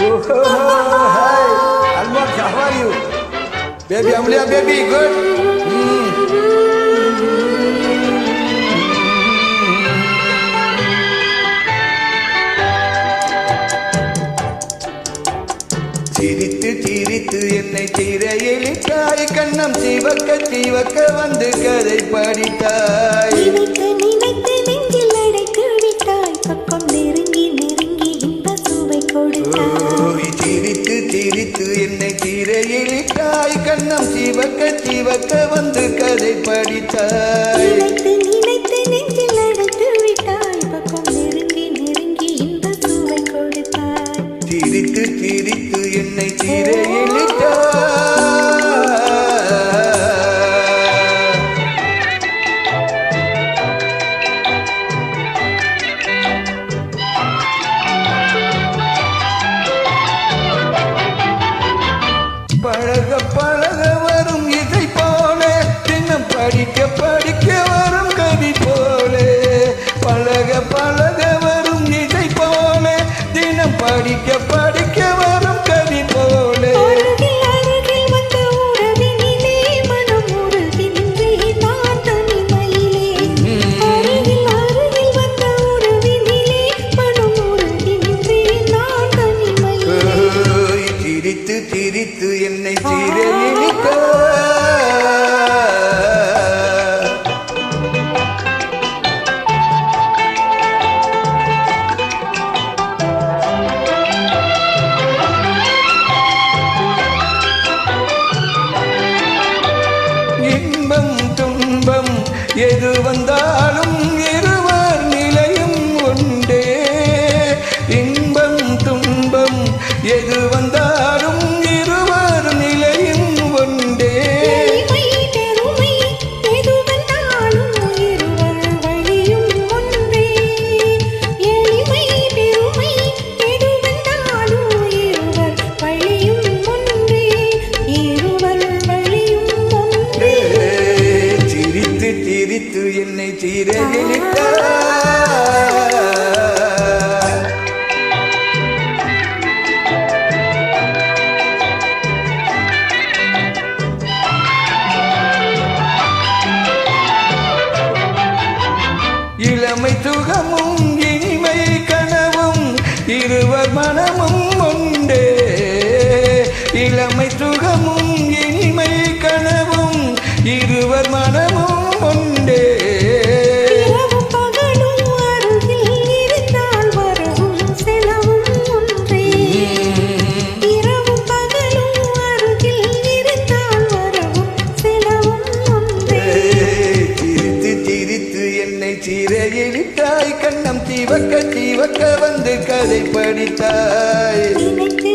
Hi, Almond, how are you? Baby, Amelia, baby, good. சிரித்து சிரித்து என்னை திரையிலிட்டாய், கண்ணம் சிவக்க சிவக்க வந்து கதை படித்தாய். நினைத்து நெஞ்சில் அடைத்து விட்டாய், பக்கம் நெருங்கி நெருங்கி இந்த சுவை கொடுத்தாய். சிரித்து சிரித்து என்னை திரையிலிட்டாய், கண்ணம் சிவக்க சிவக்க வந்து கதை படித்தாய். நினைத்து நெஞ்சில் அடைத்து விட்டாய், பக்கம் நெருங்கி நெருங்கி இந்த சுவை கொடுத்தாய். சிரித்து சிரித்து என்னை திரையிலிட்டாய். பழக பழக வரும் இசை போல, தினம் படிக்க படிக்க வரும் கவி போல. பழக பழக வரும் இசை போல, தினம் படிக்க படிக்க வரும் கவி போல. அருகில் வந்த உறவினிலே மனம் உருகி நின்றேன் நான் தனிமையிலே. அருகில் வந்த உறவினிலே மனம் உருகி நின்றேன் நான் தனிமையிலே. சிரித்து சிரித்து என்னை சீரழிக்க. இன்பம் துன்பம் எது வந்தாலும் இருவர் நிலையும் உண்டே. இன்பம் துன்பம் எது வந்தாலும் இருவர் நிலையும் உண்டே. பெருமை எது வந்தாலும் இருவர் வழியும் ஒன்றே. எளிமை பெருமை எது வந்தாலும் இருவர் வழியும் ஒன்றே. இருவர் வழியும் ஒன்றே. சிரித்து சிரித்து என்னை சீரழிக்க. இளமை சுகமும் இனிமை கனவும் இருவர் மனமும் உண்டே. இளமை சுகமும் இனிமை கனவும் இருவர் மனமும் உண்டே. இரவும் பகலும் அருகில் இருந்தால் வரவும் செலவும் ஒன்றே. இரவும் பகலும் அருகில் இருந்தால் வரவும் செலவும் ஒன்றே. சிரித்து சிரித்து என்னை சீரழித்தாய், கண்ணம் சிவக்க சிவக்க வந்து கதை படித்தாய். நினைத்து